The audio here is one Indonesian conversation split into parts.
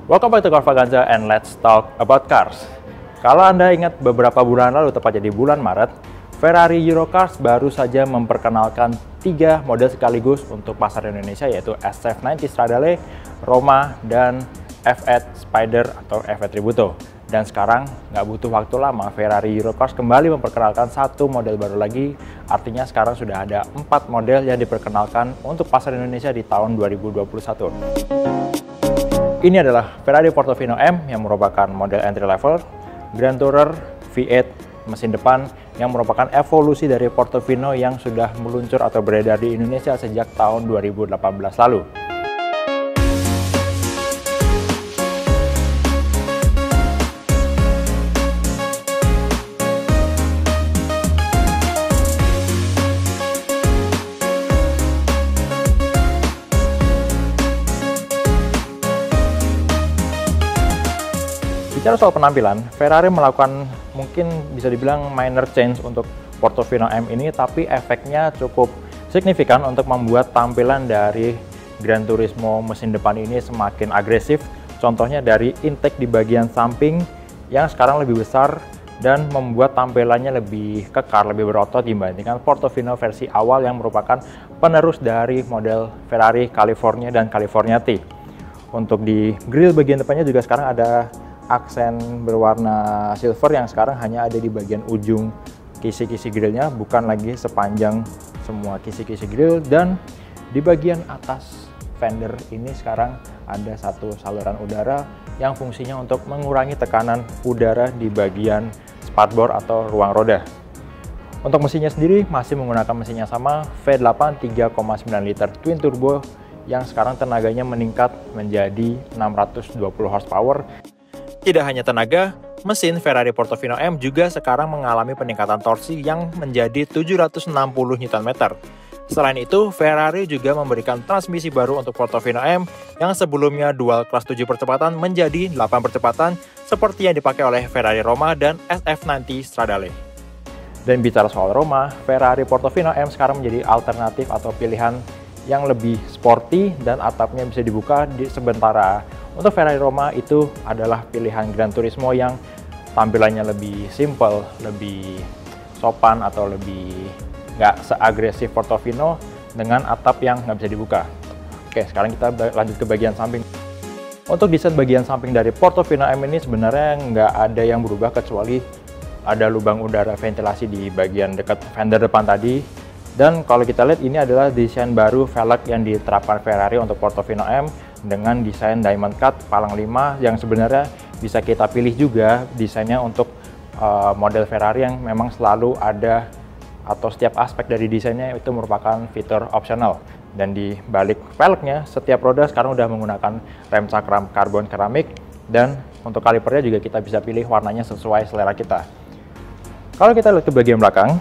Welcome back to Carvaganza and let's talk about cars. Kalau Anda ingat beberapa bulan lalu, tepatnya di bulan Maret, Ferrari Eurocars baru saja memperkenalkan 3 model sekaligus untuk pasar Indonesia, yaitu SF90 Stradale, Roma, dan F8 Spider atau F8 Tributo. Dan sekarang nggak butuh waktu lama, Ferrari Eurocars kembali memperkenalkan satu model baru lagi. Artinya sekarang sudah ada 4 model yang diperkenalkan untuk pasar Indonesia di tahun 2021. Ini adalah Ferrari Portofino M yang merupakan model entry level, Grand Tourer V8 mesin depan yang merupakan evolusi dari Portofino yang sudah meluncur atau beredar di Indonesia sejak tahun 2018 lalu. Bicara soal penampilan, Ferrari melakukan mungkin bisa dibilang minor change untuk Portofino M ini, tapi efeknya cukup signifikan untuk membuat tampilan dari Gran Turismo mesin depan ini semakin agresif. Contohnya dari intake di bagian samping yang sekarang lebih besar dan membuat tampilannya lebih kekar, lebih berotot dibandingkan Portofino versi awal yang merupakan penerus dari model Ferrari California dan California T. Untuk di grill bagian depannya juga sekarang ada aksen berwarna silver yang sekarang hanya ada di bagian ujung kisi-kisi grillnya, bukan lagi sepanjang semua kisi-kisi grill. Dan di bagian atas fender ini sekarang ada satu saluran udara yang fungsinya untuk mengurangi tekanan udara di bagian spatbor atau ruang roda. Untuk mesinnya sendiri masih menggunakan mesin yang sama, V8 3,9 liter twin turbo yang sekarang tenaganya meningkat menjadi 620 horsepower. Tidak hanya tenaga, mesin Ferrari Portofino M juga sekarang mengalami peningkatan torsi yang menjadi 760 Nm. Selain itu, Ferrari juga memberikan transmisi baru untuk Portofino M yang sebelumnya dual kelas 7 percepatan menjadi 8 percepatan seperti yang dipakai oleh Ferrari Roma dan SF90 Stradale. Dan bicara soal Roma, Ferrari Portofino M sekarang menjadi alternatif atau pilihan yang lebih sporty dan atapnya bisa dibuka sementara untuk Ferrari Roma itu adalah pilihan Gran Turismo yang tampilannya lebih simple, lebih sopan atau lebih nggak seagresif Portofino dengan atap yang nggak bisa dibuka. Oke, sekarang kita lanjut ke bagian samping. Untuk desain bagian samping dari Portofino M ini sebenarnya nggak ada yang berubah kecuali ada lubang udara ventilasi di bagian dekat fender depan tadi. Dan kalau kita lihat ini adalah desain baru velg yang diterapkan Ferrari untuk Portofino M dengan desain diamond cut palang 5 yang sebenarnya bisa kita pilih juga desainnya untuk model Ferrari yang memang selalu ada atau setiap aspek dari desainnya itu merupakan fitur opsional. Dan di balik velgnya setiap roda sekarang udah menggunakan rem cakram karbon keramik dan untuk kalipernya juga kita bisa pilih warnanya sesuai selera kita. Kalau kita lihat ke bagian belakang,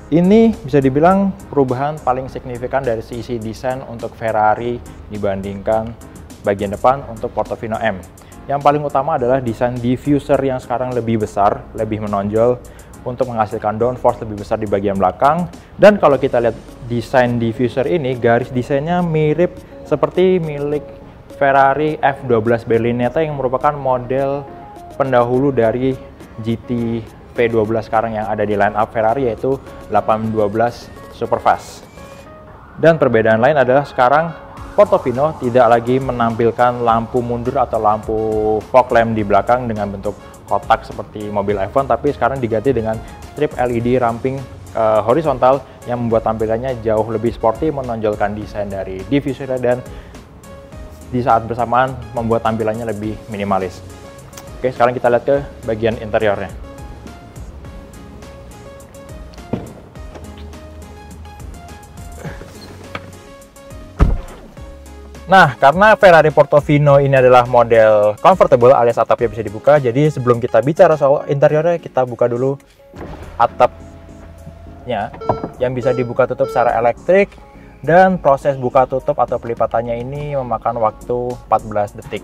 ini bisa dibilang perubahan paling signifikan dari sisi desain untuk Ferrari dibandingkan bagian depan untuk Portofino M. Yang paling utama adalah desain diffuser yang sekarang lebih besar, lebih menonjol untuk menghasilkan downforce lebih besar di bagian belakang. Dan kalau kita lihat desain diffuser ini, garis desainnya mirip seperti milik Ferrari F12 Berlinetta yang merupakan model pendahulu dari GT V12 sekarang yang ada di line up Ferrari, yaitu 812 Superfast. Dan perbedaan lain adalah sekarang Portofino tidak lagi menampilkan lampu mundur atau lampu fog lamp di belakang dengan bentuk kotak seperti mobil F1, tapi sekarang diganti dengan strip LED ramping horizontal yang membuat tampilannya jauh lebih sporty, menonjolkan desain dari diffuser dan di saat bersamaan membuat tampilannya lebih minimalis. Oke, sekarang kita lihat ke bagian interiornya. Nah, karena Ferrari Portofino ini adalah model convertible alias atapnya bisa dibuka, jadi sebelum kita bicara soal interiornya, kita buka dulu atapnya yang bisa dibuka tutup secara elektrik. Dan proses buka tutup atau pelipatannya ini memakan waktu 14 detik.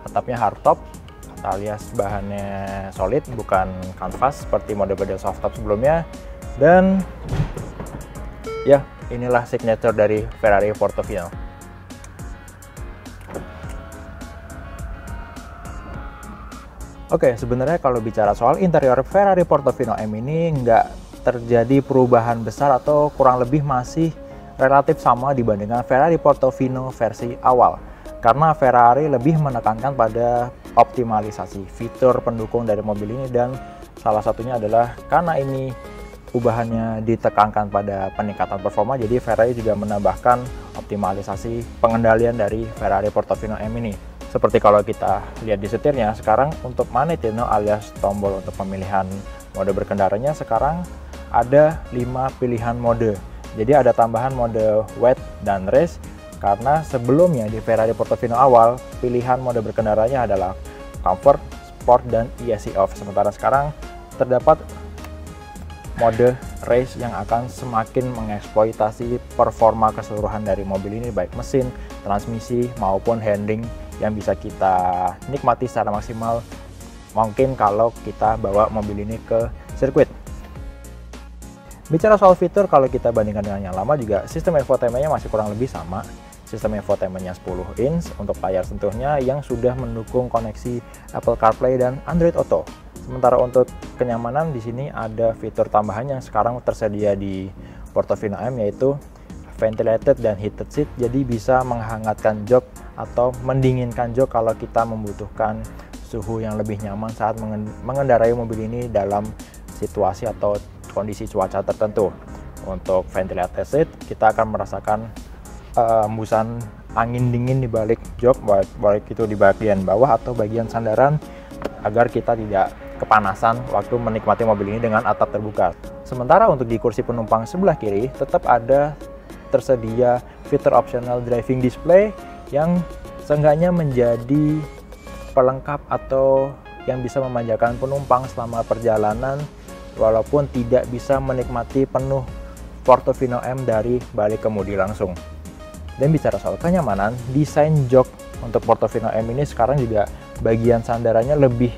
Atapnya hardtop alias bahannya solid, bukan kanvas seperti model-model softtop sebelumnya. Dan ya, inilah signature dari Ferrari Portofino. Oke, sebenarnya kalau bicara soal interior Ferrari Portofino M ini nggak terjadi perubahan besar atau kurang lebih masih relatif sama dibandingkan Ferrari Portofino versi awal. Karena Ferrari lebih menekankan pada optimalisasi fitur pendukung dari mobil ini, dan salah satunya adalah karena ini ubahannya ditekankan pada peningkatan performa, jadi Ferrari juga menambahkan optimalisasi pengendalian dari Ferrari Portofino M ini. Seperti kalau kita lihat di setirnya, sekarang untuk manettino alias tombol untuk pemilihan mode berkendaranya sekarang ada 5 pilihan mode. Jadi ada tambahan mode wet dan race, karena sebelumnya di Ferrari Portofino awal pilihan mode berkendaranya adalah comfort, sport, dan ESC off. Sementara sekarang terdapat mode race yang akan semakin mengeksploitasi performa keseluruhan dari mobil ini, baik mesin, transmisi, maupun handling yang bisa kita nikmati secara maksimal mungkin kalau kita bawa mobil ini ke sirkuit. Bicara soal fitur, kalau kita bandingkan dengan yang lama juga sistem infotainmentnya masih kurang lebih sama. Sistem infotainmentnya 10 inch untuk layar sentuhnya yang sudah mendukung koneksi Apple CarPlay dan Android Auto. Sementara untuk kenyamanan di sini ada fitur tambahan yang sekarang tersedia di Portofino M, yaitu ventilated dan heated seat, jadi bisa menghangatkan jok atau mendinginkan jok kalau kita membutuhkan suhu yang lebih nyaman saat mengendarai mobil ini dalam situasi atau kondisi cuaca tertentu. Untuk ventilated seat, kita akan merasakan embusan angin dingin di balik jok, baik itu di bagian bawah atau bagian sandaran, agar kita tidak kepanasan waktu menikmati mobil ini dengan atap terbuka. Sementara untuk di kursi penumpang sebelah kiri tetap ada tersedia fitur optional driving display yang seenggaknya menjadi pelengkap atau yang bisa memanjakan penumpang selama perjalanan walaupun tidak bisa menikmati penuh Portofino M dari balik kemudi langsung. Dan bicara soal kenyamanan, desain jok untuk Portofino M ini sekarang juga bagian sandarannya lebih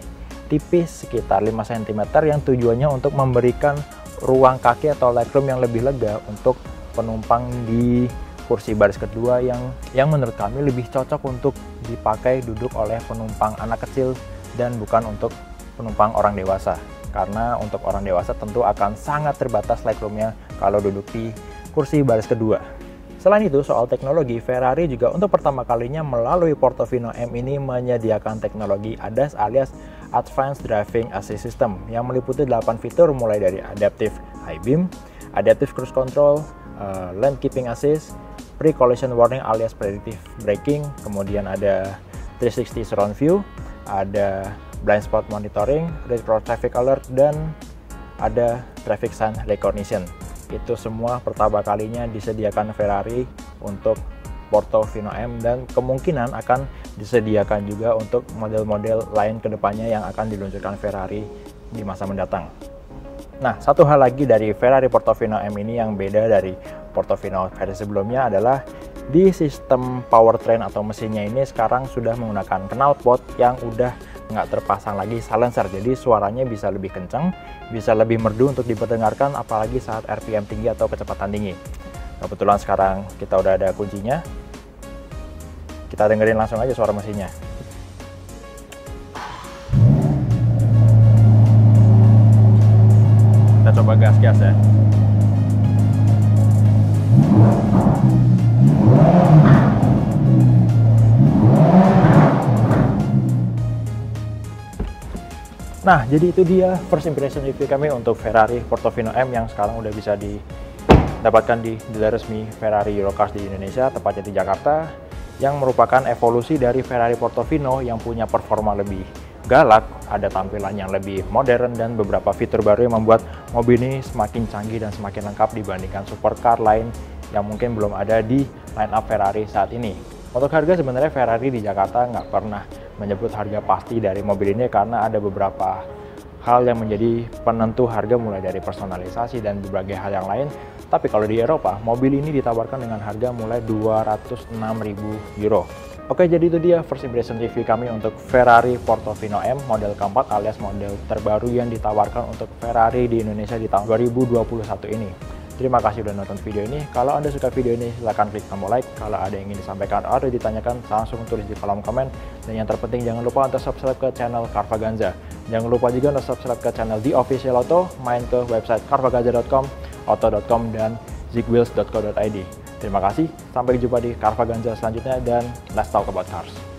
tipis sekitar 5 cm yang tujuannya untuk memberikan ruang kaki atau legroom yang lebih lega untuk penumpang di kursi baris kedua yang menurut kami lebih cocok untuk dipakai duduk oleh penumpang anak kecil dan bukan untuk penumpang orang dewasa, karena untuk orang dewasa tentu akan sangat terbatas legroomnya kalau duduk di kursi baris kedua. Selain itu, soal teknologi, Ferrari juga untuk pertama kalinya melalui Portofino M ini menyediakan teknologi ADAS alias Advanced Driving Assist System yang meliputi 8 fitur mulai dari Adaptive High Beam, Adaptive Cruise Control, Lane Keeping Assist, Pre-Collision Warning alias Predictive Braking, kemudian ada 360 Surround View, ada Blind Spot Monitoring, Retro Traffic Alert, dan ada Traffic Sign Recognition. Itu semua pertama kalinya disediakan Ferrari untuk Portofino M dan kemungkinan akan disediakan juga untuk model-model lain kedepannya yang akan diluncurkan Ferrari di masa mendatang. Nah, satu hal lagi dari Ferrari Portofino M ini yang beda dari Portofino versi sebelumnya adalah di sistem powertrain atau mesinnya ini sekarang sudah menggunakan knalpot yang udah nggak terpasang lagi silencer, jadi suaranya bisa lebih kencang, bisa lebih merdu untuk diperdengarkan apalagi saat RPM tinggi atau kecepatan tinggi. Kebetulan sekarang kita udah ada kuncinya, kita dengerin langsung aja suara mesinnya. Kita coba gas-gas ya. Nah, jadi itu dia first impression review kami untuk Ferrari Portofino M yang sekarang udah bisa didapatkan di dealer resmi Ferrari Eurocars di Indonesia, tepatnya di Jakarta, yang merupakan evolusi dari Ferrari Portofino yang punya performa lebih galak, ada tampilan yang lebih modern, dan beberapa fitur baru yang membuat mobil ini semakin canggih dan semakin lengkap dibandingkan supercar lain yang mungkin belum ada di line up Ferrari saat ini. Untuk harga, sebenarnya Ferrari di Jakarta nggak pernah menyebut harga pasti dari mobil ini karena ada beberapa hal yang menjadi penentu harga, mulai dari personalisasi dan berbagai hal yang lain. Tapi kalau di Eropa, mobil ini ditawarkan dengan harga mulai 206.000 euro. Oke, jadi itu dia first impression review kami untuk Ferrari Portofino M model keempat alias model terbaru yang ditawarkan untuk Ferrari di Indonesia di tahun 2021 ini. Terima kasih sudah nonton video ini. Kalau Anda suka video ini, silahkan klik tombol like. Kalau ada yang ingin disampaikan atau ditanyakan, langsung tulis di kolom komen. Dan yang terpenting, jangan lupa untuk subscribe ke channel Carvaganza. Jangan lupa juga untuk subscribe ke channel The Official Auto, main ke website carvaganza.com, auto.com, dan zigwheels.co.id. Terima kasih, sampai jumpa di Carvaganza selanjutnya, dan let's talk about cars.